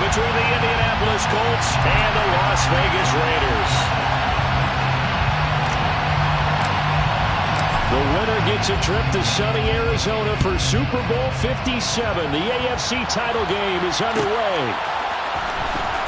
between the Indianapolis Colts and the Las Vegas Raiders. The winner gets a trip to sunny Arizona for Super Bowl 57. The AFC title game is underway.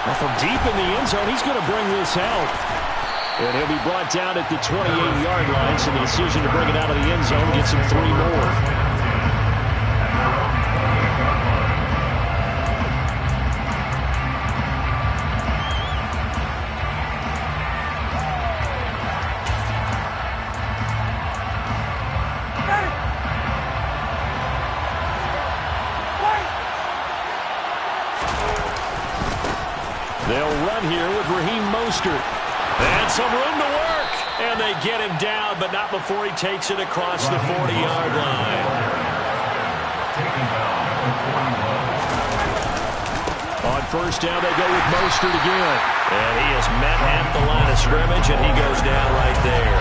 Well, from deep in the end zone, he's going to bring this out. And he'll be brought down at the 28-yard line, so the decision to bring it out of the end zone gets him 3 more. They'll run here with Raheem Mostert. And some room to work. And they get him down, but not before he takes it across the 40-yard line. On first down, they go with Mostert again. And he is met at the line of scrimmage, and he goes down right there.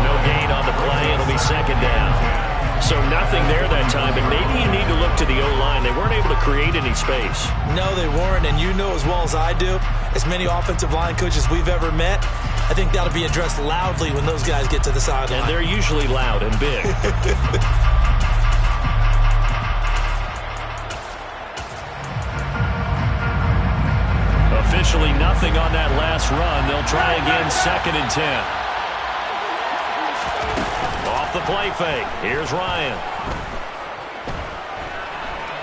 No gain on the play. It'll be second down. So nothing there that time, but maybe you need to look to the O-line. They weren't able to create any space. No, they weren't, and you know as well as I do, as many offensive line coaches we've ever met, I think that'll be addressed loudly when those guys get to the sideline. And they're usually loud and big. Officially nothing on that last run. They'll try again, 2nd and 10. The play fake. Here's Ryan.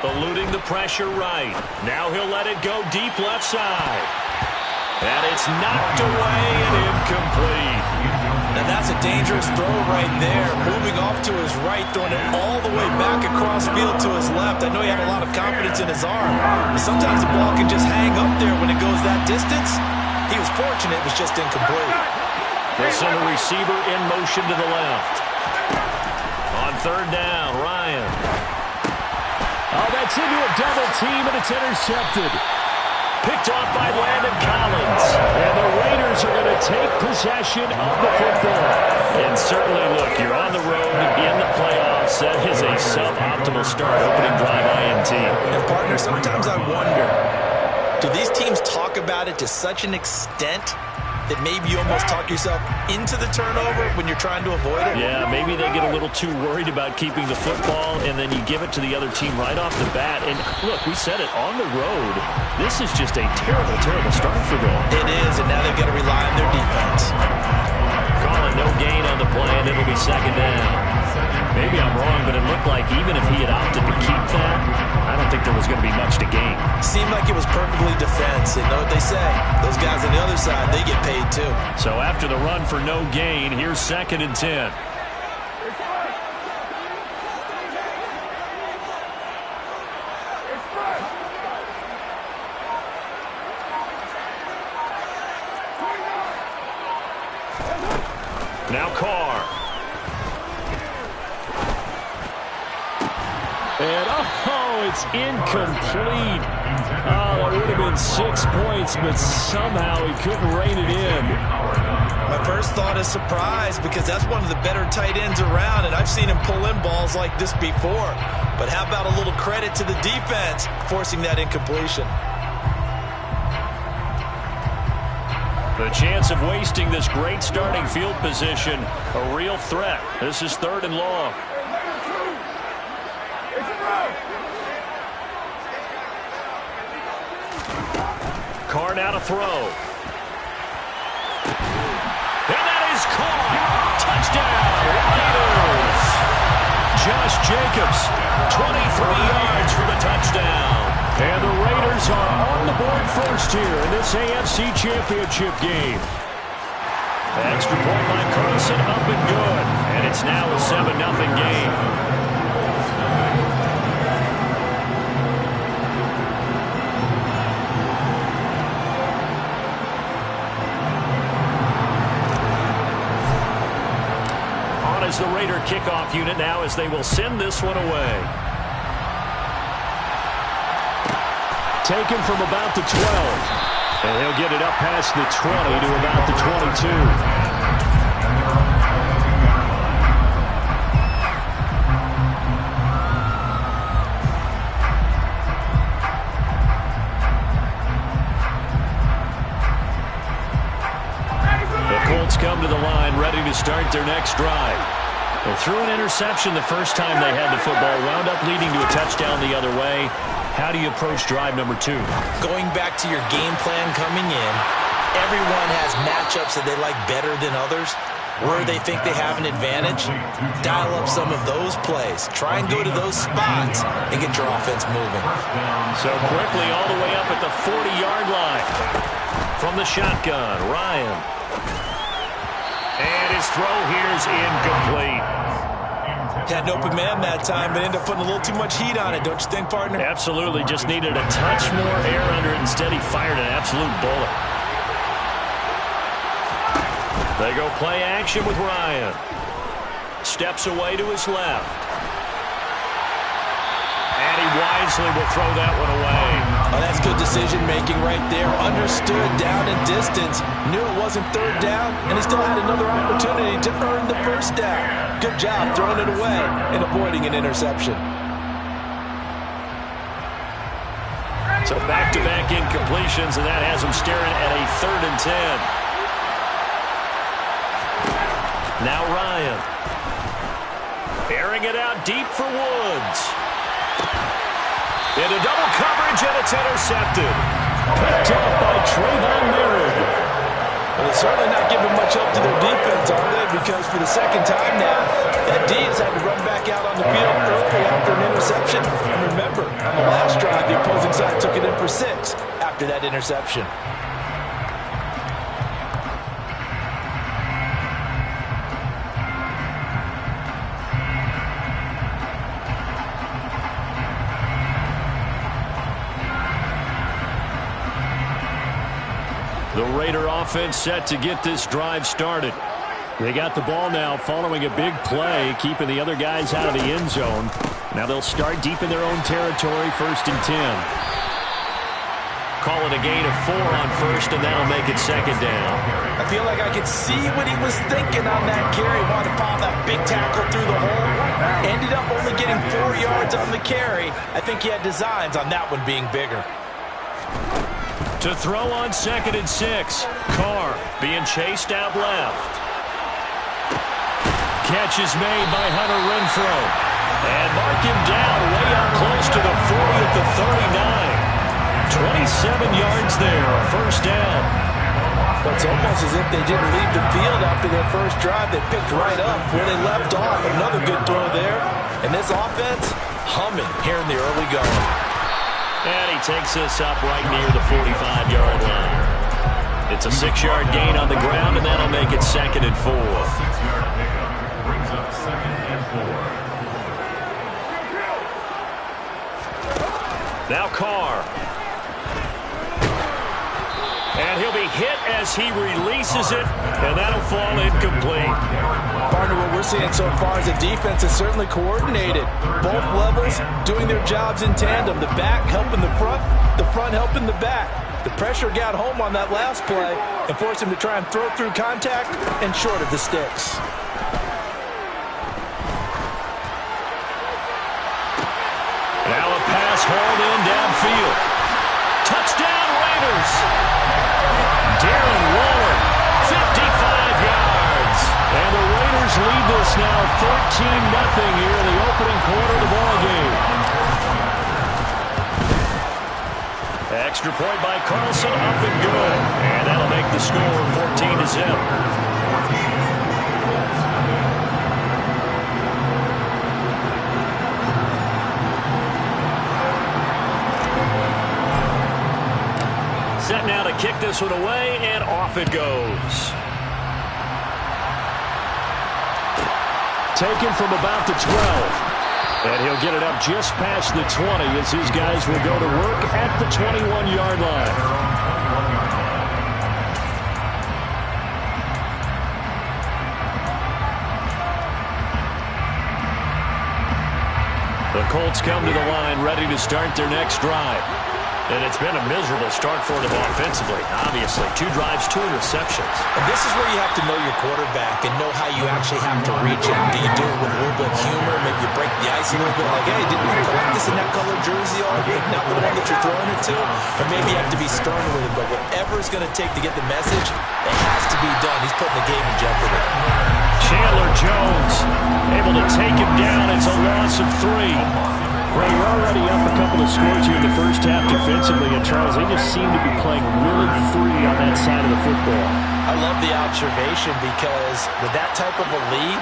Eluding the pressure right. Now he'll let it go deep left side. And it's knocked away and incomplete. Now that's a dangerous throw right there. Moving off to his right, throwing it all the way back across field to his left. I know he had a lot of confidence in his arm. But sometimes the ball can just hang up there when it goes that distance. He was fortunate it was just incomplete. They'll send a receiver in motion to the left. On third down, Ryan. Oh, that's into a double team, and it's intercepted. Picked off by Landon Collins. And the Raiders are going to take possession of the football. And certainly, look, you're on the road in the playoffs. That is a suboptimal start, opening drive INT. And, partner, sometimes I wonder, do these teams talk about it to such an extent that maybe you almost talk yourself into the turnover when you're trying to avoid it? Yeah, maybe they get a little too worried about keeping the football, and then you give it to the other team right off the bat. And look, we said it, on the road, this is just a terrible, terrible start for them. It is, and now they've got to rely on their defense. Calling no gain on the play, and it'll be second down. Maybe I'm wrong, but it looked like even if he had opted to keep that, I don't think there was going to be much to gain. Seemed like it was perfectly defense. And know what they say? Those guys on the other side, they get paid too. So after the run for no gain, here's 2nd and 10. Now Carr. And, oh, it's incomplete. Oh, that would have been 6 points, but somehow he couldn't rein it in. My first thought is surprise, because that's one of the better tight ends around, and I've seen him pull in balls like this before. But how about a little credit to the defense forcing that incompletion? The chance of wasting this great starting field position, a real threat. This is 3rd and long. Carr now to throw. And that is caught. Touchdown, Raiders. Josh Jacobs, 23 yards for the touchdown. And the Raiders are on the board first here in this AFC Championship game. Extra point by Carlson, up and good. And it's now a 7-0 game. Is the Raider kickoff unit now as they will send this one away. Taken from about the 12. And he'll get it up past the 20 to about the 22. ready to start their next drive. They threw an interception the first time they had the football, wound up leading to a touchdown the other way. How do you approach drive number 2? Going back to your game plan coming in, everyone has matchups that they like better than others. Where they think they have an advantage, dial up some of those plays. Try and go to those spots and get your offense moving. So quickly all the way up at the 40-yard line. From the shotgun, Ryan. And his throw here's incomplete. Had an open man that time, but ended up putting a little too much heat on it, don't you think, partner? Absolutely. Just needed a touch more air under it. Instead, he fired an absolute bullet. They go play action with Ryan. Steps away to his left. And he wisely will throw that one away. Oh, that's good decision-making right there. Understood down and distance. Knew it wasn't third down, and he still had another opportunity to earn the first down. Good job throwing it away and avoiding an interception. So back-to-back incompletions, and that has him staring at a 3rd and 10. Now Ryan. Airing it out deep for Woods. Into double coverage, and it's intercepted. Picked up by Trayvon Merritt. Well, they're certainly not giving much help to their defense, are they? Because for the second time now, that D has had to run back out on the field early after an interception. And remember, on the last drive, the opposing side took it in for 6 after that interception. The Raider offense set to get this drive started. They got the ball now following a big play, keeping the other guys out of the end zone. Now they'll start deep in their own territory, 1st and 10. Call it a gain of 4 on 1st, and that'll make it 2nd down. I feel like I could see what he was thinking on that carry. Wanted to follow that big tackle through the hole. Ended up only getting 4 yards on the carry. I think he had designs on that one being bigger. To throw on 2nd and 6. Carr being chased out left. Catch is made by Hunter Renfrow. And mark him down way up close to the 40 at the 39. 27 yards there, 1st down. But it's almost as if they didn't leave the field after their first drive. They picked right up where they left off. Another good throw there. And this offense humming here in the early going. And he takes this up right near the 45-yard line. It's a 6-yard gain on the ground, and that'll make it 2nd and 4. Brings up 2nd and 4. Now Carr. And he'll be hit as he releases it, and that'll fall incomplete. Partner, what we're seeing so far is the defense is certainly coordinated. Both levels doing their jobs in tandem. The back helping the front helping the back. The pressure got home on that last play and forced him to try and throw through contact and short of the sticks. Now a pass hauled in downfield. Touchdown Raiders! Darren Waller, 55 yards. And the Raiders lead this now 13-0 here in the opening quarter of the ballgame. Extra point by Carlson, up and good. And that'll make the score 14-0. Set now to kick this one away, and off it goes. Taken from about the 12. And he'll get it up just past the 20 as his guys will go to work at the 21-yard line. The Colts come to the line ready to start their next drive. And it's been a miserable start for them offensively, obviously. 2 drives, 2 interceptions. And this is where you have to know your quarterback and know how you actually have to reach him. Do you do it with a little bit of humor? Maybe you break the ice a little bit like, hey, didn't you practice in that colored jersey all week? Not the one that you're throwing it to? Or maybe you have to be stern with it. But whatever it's going to take to get the message, it has to be done. He's putting the game in jeopardy. Chandler Jones able to take him down. It's a loss of 3. Well, you're already up a couple of scores here in the first half defensively, and Charles, they just seem to be playing really free on that side of the football. I love the observation because with that type of a lead,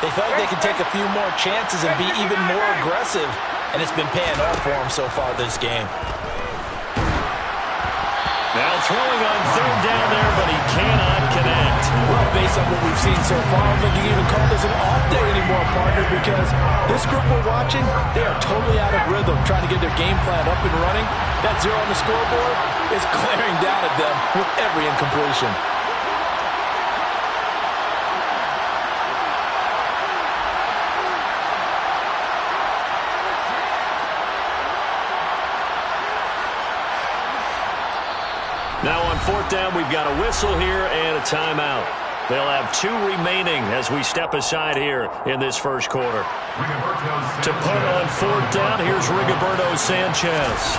they feel like they can take a few more chances and be even more aggressive, and it's been paying off for them so far this game. Now throwing on 3rd down there, but he cannot connect. Well, based on what we've seen so far, I don't think you can even call this an off day anymore, partner, because this group we're watching, they are totally out of rhythm, trying to get their game plan up and running. That 0 on the scoreboard is glaring down at them with every incompletion. Now on 4th down, we've got a whistle here and a timeout. They'll have 2 remaining as we step aside here in this first quarter. To punt on 4th down, here's Rigoberto Sanchez.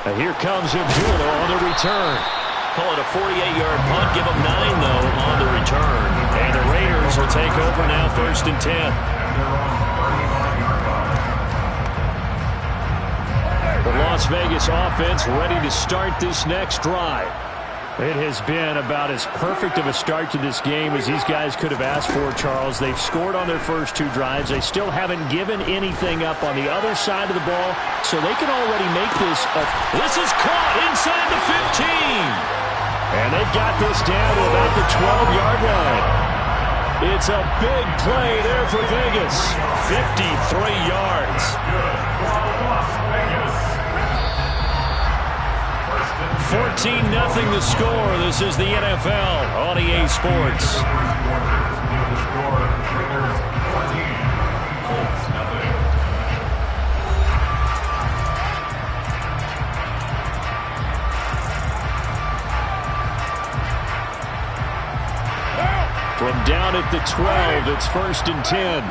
And here comes Abdullah on the return. Call it a 48-yard punt. Give them 9, though, on the return. And the Raiders will take over now 1st and 10. The Las Vegas offense ready to start this next drive. It has been about as perfect of a start to this game as these guys could have asked for, Charles. They've scored on their first 2 drives. They still haven't given anything up on the other side of the ball, so they can already make this. This is caught inside the 15. And they've got this down to about the 12-yard line. It's a big play there for Vegas. 53 yards. 14-0 the score. This is the NFL on EA Sports. From down at the 12, it's 1st and 10.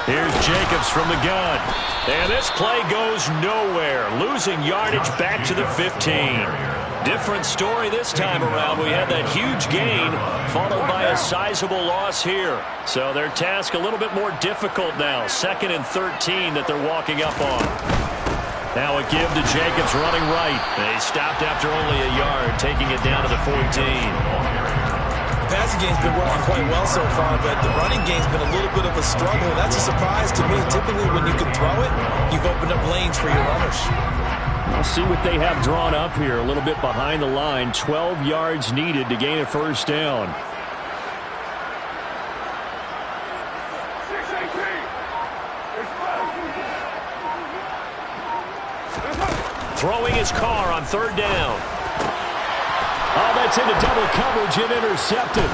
Here's Jacobs from the gun. And this play goes nowhere. Losing yardage back to the 15. Different story this time around. We had that huge gain followed by a sizable loss here. So their task a little bit more difficult now. 2nd and 13 that they're walking up on. Now a give to Jacobs running right. They stopped after only a yard, taking it down to the 14. The passing game's been working quite well so far, but the running game's been a little bit of a struggle. That's a surprise to me. Typically, when you can throw it, you've opened up lanes for your runners. We'll see what they have drawn up here. A little bit behind the line. 12 yards needed to gain a 1st down. Throwing his car on 3rd down. Oh, that's into double coverage and intercepted.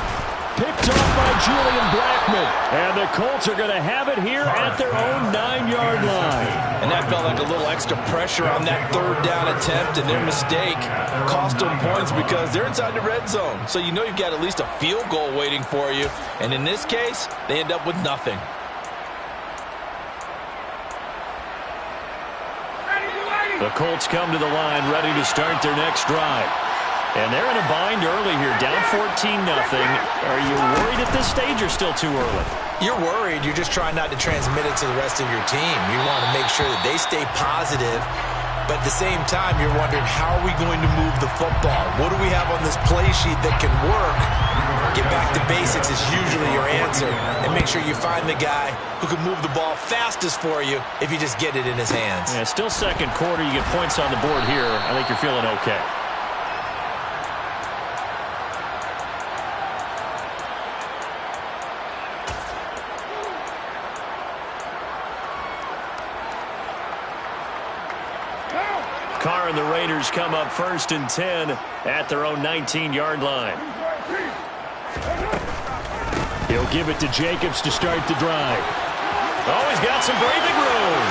Picked off by Julian Blackmon. And the Colts are going to have it here at their own 9-yard line. And that felt like a little extra pressure on that 3rd down attempt, and their mistake cost them points because they're inside the red zone. So you know you've got at least a field goal waiting for you. And in this case, they end up with nothing. The Colts come to the line ready to start their next drive. And they're in a bind early here, down 14-0. Are you worried at this stage or still too early? You're worried. You're just trying not to transmit it to the rest of your team. You want to make sure that they stay positive. But at the same time, you're wondering, how are we going to move the football? What do we have on this play sheet that can work? Get back to basics is usually your answer. And make sure you find the guy who can move the ball fastest for you if you just get it in his hands. Yeah, still 2nd quarter. You get points on the board here. I think you're feeling okay. Carr and the Raiders come up 1st and 10 at their own 19-yard line. He'll give it to Jacobs to start the drive. Oh, he's got some breathing room.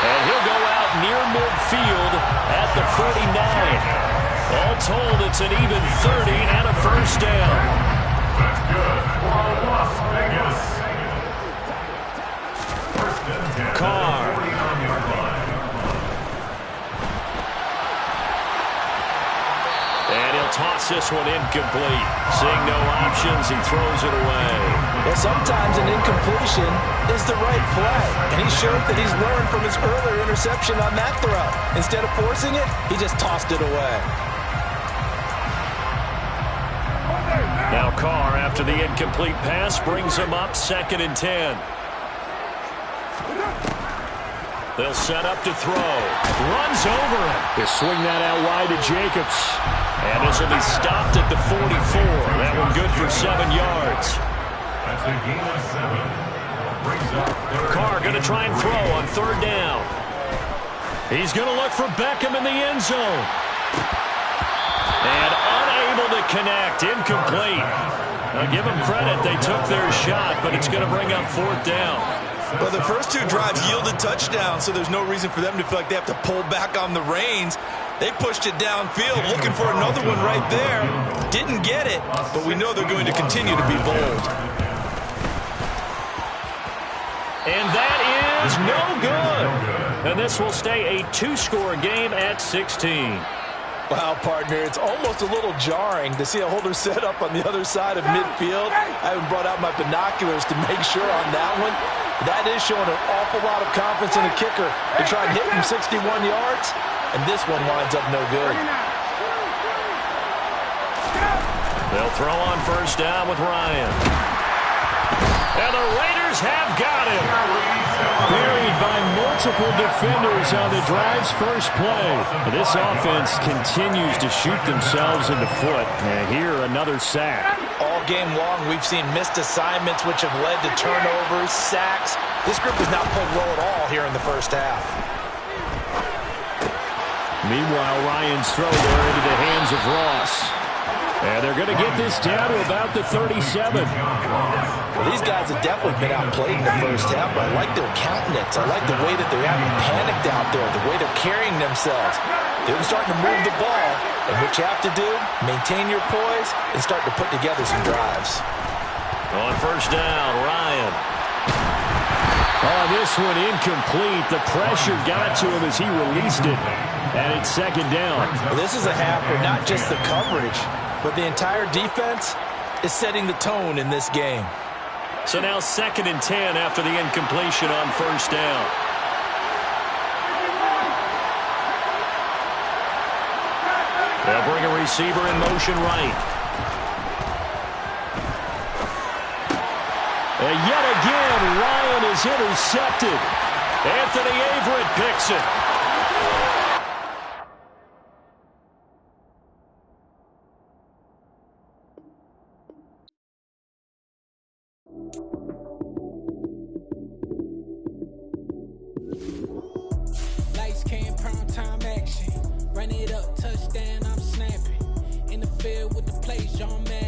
And he'll go out near midfield at the 49. All told, it's an even 30 and a first down. That's good for Las Vegas. First and 10. Carr. 49-yard line. And he'll toss this one incomplete. Seeing no options, he throws it away. Well, sometimes an incompletion is the right play. And he showed that he's learned from his earlier interception on that throw. Instead of forcing it, he just tossed it away. Now Carr, after the incomplete pass, brings him up 2nd and 10. They'll set up to throw. Runs over him. They swing that out wide to Jacobs. And this will be stopped at the 44. That one good for 7 yards. That's a gain of 7. Brings up Carr going to try and throw on 3rd down. He's going to look for Beckham in the end zone. And unable to connect. Incomplete. Now give them credit. They took their shot, but it's going to bring up 4th down. Well, the first 2 drives yielded touchdowns, so there's no reason for them to feel like they have to pull back on the reins. They pushed it downfield, looking for another one right there. Didn't get it, but we know they're going to continue to be bold. And that is no good. And this will stay a 2-score game at 16. Wow, partner, it's almost a little jarring to see a holder set up on the other side of midfield. I haven't brought out my binoculars to make sure on that one. That is showing an awful lot of confidence in the kicker to try and hit from 61 yards, and this one winds up no good. They'll throw on 1st down with Ryan. And the Raiders have got him. Buried by multiple defenders on the drive's first play. This offense continues to shoot themselves in the foot. And here, another sack. All game long, we've seen missed assignments which have led to turnovers, sacks. This group has not played well at all here in the first half. Meanwhile, Ryan's throw there into the hands of Ross. And they're going to get this down to about the 37. Well, these guys have definitely been outplayed in the first half, but I like their countenance. I like the way that they're having panicked out there, the way they're carrying themselves. They're starting to move the ball, and what you have to do, maintain your poise and start to put together some drives. On 1st down, Ryan. Oh, this one incomplete. The pressure got to him as he released it. And it's 2nd down. Well, this is a half where not just the coverage, but the entire defense is setting the tone in this game. So now 2nd and 10 after the incompletion on 1st down. They'll bring a receiver in motion right. And yet again, Ryan is intercepted. Anthony Averett picks it. Lights, cam, prime time action. Run it up, touchdown, I'm snapping. In the field with the plays, John Madden.